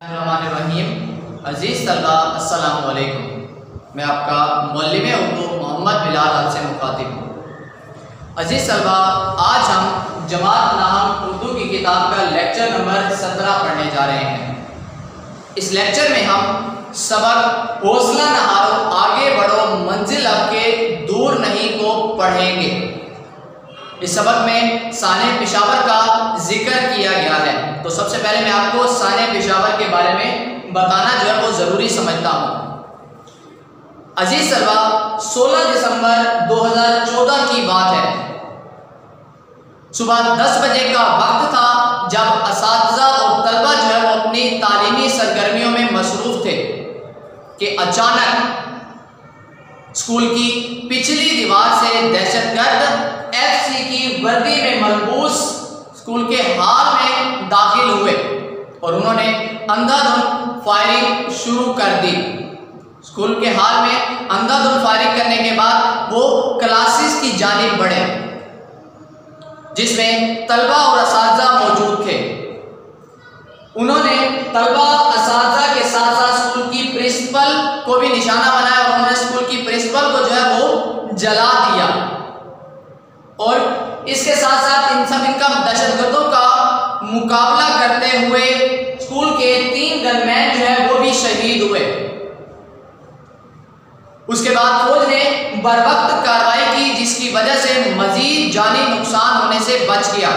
अज़ीज़ तलबा अस्सलामु अलैकुम। मैं आपका मुअल्लिम उर्दू मोहम्मद बिलाल आपसे मुखातिब हूँ। अज़ीज़ तलबा, आज हम जमात नाहम उर्दू की किताब का लेक्चर नंबर 17 पढ़ने जा रहे हैं। इस लेक्चर में हम सबक हौसला न हारो आगे बढ़ो मंजिल आपके दूर नहीं को पढ़ेंगे। इस सबक में साने पेशावर का जिक्र किया गया है। तो सबसे पहले मैं आपको साने पेशावर के बारे में बताना जो है वो ज़रूरी समझता हूँ। अजीज तलबा, 16 दिसंबर 2014 की बात है। सुबह 10 बजे का वक्त था जब असातिज़ा और तलबा जो है वो अपनी तालीमी सरगर्मियों में मसरूफ़ थे कि अचानक स्कूल की पिछली दीवार से दहशतगर्द FC की वर्दी में मलबूस स्कूल के हॉल में दाखिल हुए और उन्होंने अंधाधुंध फायरिंग शुरू कर दी। स्कूल के हॉल में अंधाधुंध फायरिंग करने के बाद वो क्लासेस की जानिब बढ़े जिसमें तलबा और असातिज़ा मौजूद थे। उन्होंने तलबा असातिज़ा के साथ साथ स्कूल की प्रिंसिपल को भी निशाना बनाया और उन्होंने स्कूल की प्रिंसिपल को जो है वो जला दिया। और इसके साथ साथ इनका दहशतगर्दों का मुकाबला करते हुए स्कूल के 3 गनमैन जो है वो भी शहीद हुए। उसके बाद फौज ने बरवक्त कार्रवाई की जिसकी वजह से मजीद जानी नुकसान होने से बच गया।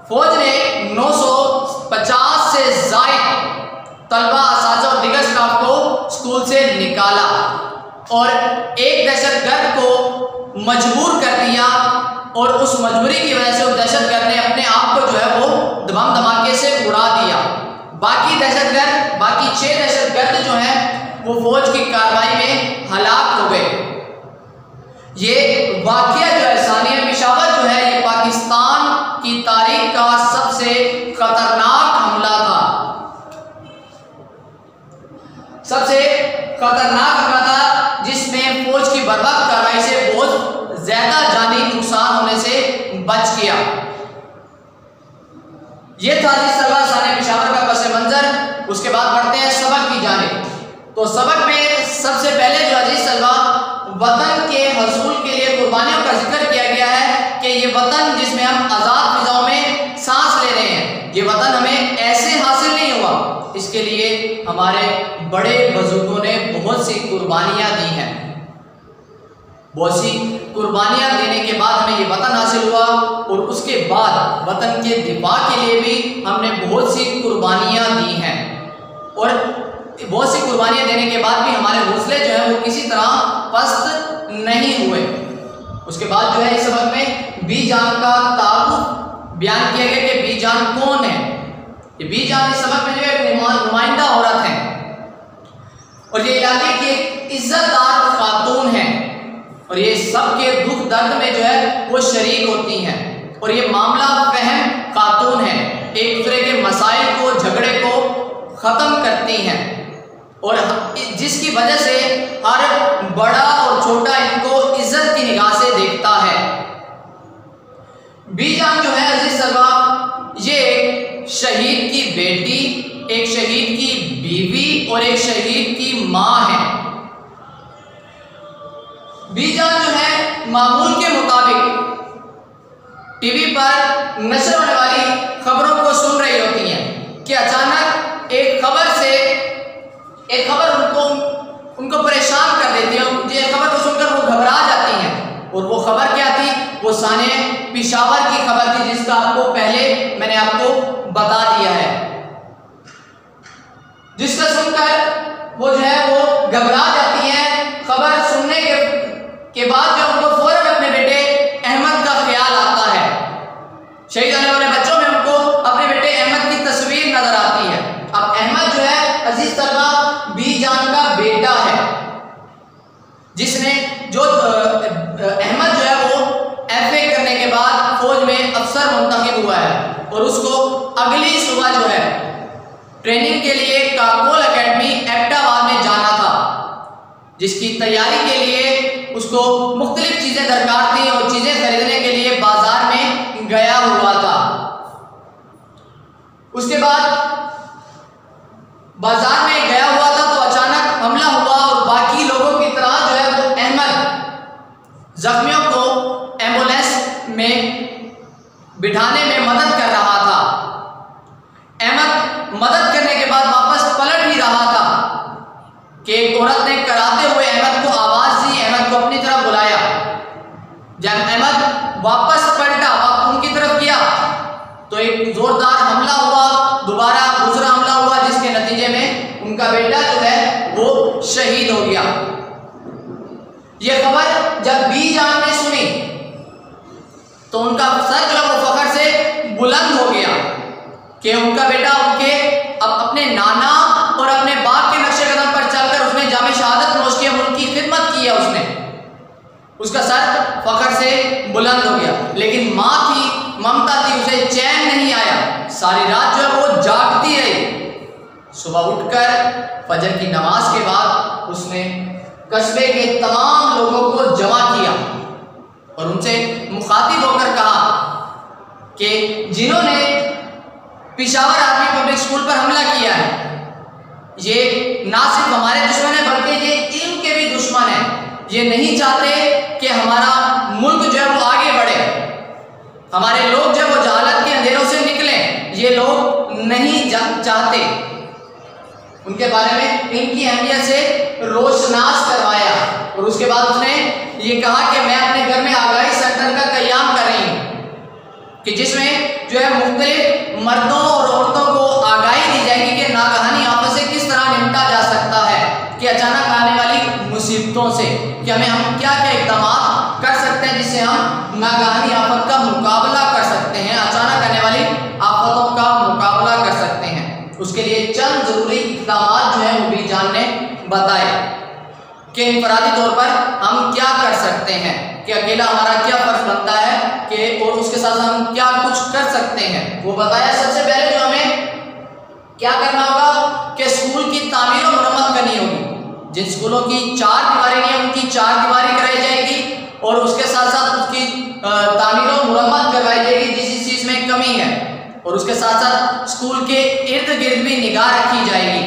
फौज ने 950 से ज़ायद तलबा, असातिज़ा और दीगर स्टाफ को स्कूल से निकाला और एक दहशतगर्द को मजबूर कर दिया और उस मजबूरी की वजह से उस दहशतगर्द ने अपने आप को जो है वो बम धमाके से उड़ा दिया। बाकी 6 दहशतगर्द जो हैं वो फौज की कार्रवाई में हलाक हो गए। ये वाक़या जो है सानिया पेशावर जो है ये पाकिस्तान की तारीख का सबसे खतरनाक हमला था। सबसे खतरनाक हमला था जिसमें फौज की बर्बाद कार्रवाई से बहुत ज्यादा जानी नुकसान होने से बच गया। ये था साने पेशावर का पस मंजर। उसके बाद बढ़ते हैं सबक की जानिब। तो सबक में सबसे पहले जो अजीज तलबा वतन के हसूल के लिए कुर्बानियों का जिक्र किया गया है कि ये वतन जिसमें हम आज़ाद फिजाओं में सांस ले रहे हैं, ये वतन हमें ऐसे हासिल नहीं हुआ। इसके लिए हमारे बड़े बुजुर्गों ने बहुत सी कुर्बानियाँ दी हैं। बहुत सी कुर्बानियाँ देने के बाद हमें ये वतन हासिल हुआ और उसके बाद वतन के दिफा के लिए भी हमने बहुत सी कुर्बानियाँ दी हैं। और बहुत सी कुर्बानियाँ देने के बाद भी हमारे हौसले जो है वो किसी तरह पस्त नहीं हुए। उसके बाद जो है इस सबक में बीजान का तारुफ बयान किया गया कि बीजान कौन है। ये बीजान इस सबक में जो है नुमाइंदा औरत है और ये इलाके की एक इज्जतदार खातून है और ये सबके दुख दर्द में जो है वो शरीक होती हैं और ये मामला फहम खातून है, एक दूसरे के मसाइल को, झगड़े को ख़त्म करती हैं और जिसकी वजह से हर बड़ा और छोटा इनको इज्जत की निगाह से देखता है। बीजान जो है अजीज तलबा ये शहीद की बेटी, एक शहीद की बीवी और एक शहीद की माँ है। बीजान जो है मामूल के मुताबिक टीवी पर नशर होने वाली खबरों को सुन रही होती हैं कि अचानक एक खबर उनको परेशान कर देती है। ये खबर को सुनकर वो घबरा जाती हैं और वो खबर क्या थी? वो साने पेशावर की खबर थी जिसका आपको पहले मैंने आपको बता दिया है। जिसका सुनकर वो जो है वो घबरा जाती है। खबर सुनने के बाद जो उनको फौरन अपने बेटे अहमद का ख्याल आता है। शहीद होने वाले बच्चों में उनको अपने बेटे अहमद की तस्वीर नजर आती है। अब अहमद जो है अजीज तलबा बीजान का बेटा है जिसने जो अहमद जो है वो FA करने के बाद फौज में अफसर मुंतखब हुआ है और उसको अगली सुबह जो है ट्रेनिंग के लिए कारकोल एकेडमी एबटाबाद में जाना था, जिसकी तैयारी के लिए उसको मुख्तलिफ चीज़ें दरकार थी और चीज़ें खरीदने के लिए बाजार में गया हुआ था। उसके बाद बाजार में गया हुआ था तो अचानक हमला हुआ और बाकी लोगों की तरह जो है वो अहमद जख्मियों को एम्बुलेंस में बिठाने में मदद कर रहा था। अहमद मदद करने के बाद वापस पलट ही रहा था कि एक औरत ने कराते हुए अहमद को आवाज दी, अहमद को अपनी तरफ बुलाया। जब अहमद वापस पलटा, उनकी तरफ गया तो एक जोरदार हमला हुआ, दोबारा दूसरा हमला हुआ, जिसके नतीजे में उनका बेटा जो है वो शहीद हो गया। यह खबर जब बीजान ने सुनी तो उनका सर जो है वो फख्र से बुलंद हो गया कि उनका बेटा उनके अपने नाना और अपने बाप के नक्शे कदम पर चलकर उसने जामे शहादत नोश किया, मुल्क की खिदमत की है उसने। उसका सर फख्र से बुलंद हो गया। लेकिन माँ थी, ममता थी, उसे चैन नहीं आया। सारी रात जो है वो जागती रही। सुबह उठकर फजर की नमाज के बाद उसने कस्बे के तमाम लोगों को जमा किया और उनसे मुखातिब होकर कहा कि जिन्होंने पेशावर आर्मी पब्लिक स्कूल पर हमला किया है, ये ना सिर्फ हमारे दुश्मन है बल्कि ये इल्म के भी दुश्मन है। ये नहीं चाहते कि हमारा मुल्क जो है वो आगे बढ़े, हमारे लोग जो है वो जहालत के अंधेरों से निकलें, ये लोग नहीं चाहते। उनके बारे में इनकी अहमियत से रोशनास करवाया और उसके बाद उसने ये कहा कि मैं अपने घर में आगाही सेंटर का क़याम कर रही हूँ कि जिसमें जो है मुख्तलिफ मर्दों और औरतों को आगाही दी जाएगी कि नागहानी आफत से किस तरह निपटा जा सकता है, कि अचानक आने वाली मुसीबतों से कि हम क्या क्या इक़दाम कर सकते हैं जिससे हम नागहानी आफत का मुकाबला कर सकते हैं, अचानक आने वाली आफतों का मुकाबला कर सकते हैं। उसके लिए चंद ज़रूरी इक़दाम जो है वो भी जान ने बताए कि इनफरादी तौर पर हम क्या कर सकते हैं, कि अकेला हमारा क्या फ़र्ज बनता है कि और उसके साथ हम क्या कुछ कर सकते हैं वो बताया। सबसे पहले जो हमें क्या करना होगा कि स्कूल की तामीर और मरम्मत करनी होगी। जिन स्कूलों की 4 दीवारें नहीं है उनकी 4 दीवारी कराई जाएगी और उसके साथ साथ उसकी तामीर और मरम्मत करवाई जाएगी जिस चीज़ में कमी है, और उसके साथ साथ स्कूल के इर्द गिर्द भी निगाह रखी जाएगी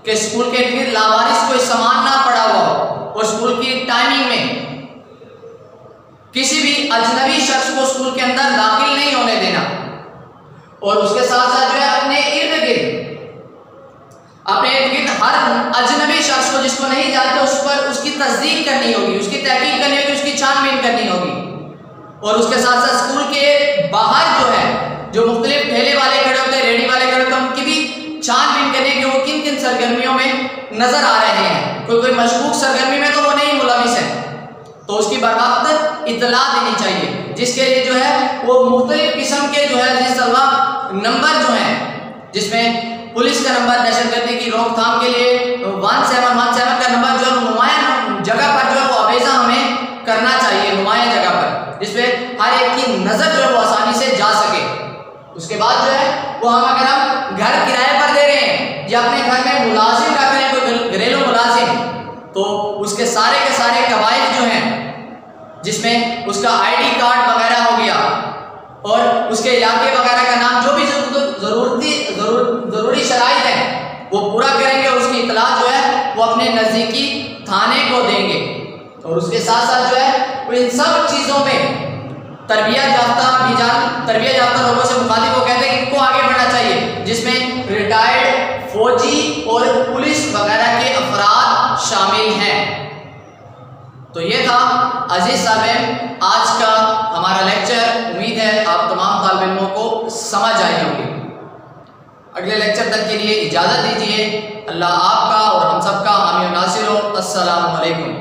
कि स्कूल के इर्द गिर्द लावारिस कोई सामान ना पड़ा हुआ हो, और स्कूल की टाइमिंग में किसी भी अजनबी शख्स को स्कूल के अंदर दाखिल नहीं होने देना, और उसके साथ साथ जो है अपने इर्द गिर्द हर अजनबी शख्स को जिसको नहीं जानते उस पर उसकी तस्दीक करनी होगी, उसकी तहकीक करनी होगी, उसकी छानबीन करनी होगी। और उसके साथ साथ स्कूल के बाहर जो है जो मुख्तलिफ ठेले वाले खड़े होते हैं, रेडी वाले खड़े होते हैं, उनकी भी छानबीन करने की वो किन किन सरगर्मियों में नजर आ रहे हैं। कोई मशकूक सरगर्मी में तो वो नहीं मुलविस है, तो उसकी बर्बाद इतला देनी चाहिए, जिसके लिए जो है वो मुख्तलिफ किस्म के जो है नंबर जो हैं, जिसमें पुलिस का नंबर, दहशतगर्दी की रोकथाम के लिए 1717 का नंबर जो है नुमाया जगह पर जो है वो अवेजा हमें करना चाहिए, नुमाया जगह पर, जिसमें हर एक की नज़र जो है वो आसानी से जा सके। उसके बाद जो है वो अगर हम घर किराए पर दे रहे हैं या अपने घर में मुलाजिम रख रहे हैं, कोई घरेलू मुलाजिम, तो उसके सारे के सारे कवायद जो हैं, जिसमें उसका ID कार्ड वगैरह हो गया और उसके इलाके वगैरह का नाम, जो भी ज़रूरी शराइत है वो पूरा करेंगे और उसकी इतला जो है वो अपने नज़दीकी थाने को देंगे। और उसके साथ साथ जो है वो इन सब चीज़ों में तरबियत याफ्ता लोगों से मुखातिब वो कहते हैं कि इनको आगे बढ़ना चाहिए, जिसमें रिटायर्ड फौजी और पुलिस वगैरह के अफराद शामिल हैं। तो ये था अजीज साहब आज का हमारा लेक्चर। उम्मीद है आप तमाम तालिब इल्मों को समझ आई होगी। अगले लेक्चर तक के लिए इजाज़त दीजिए। अल्लाह आपका और हम सबका हामी और नासिर हो। अस्सलामु अलैकुम।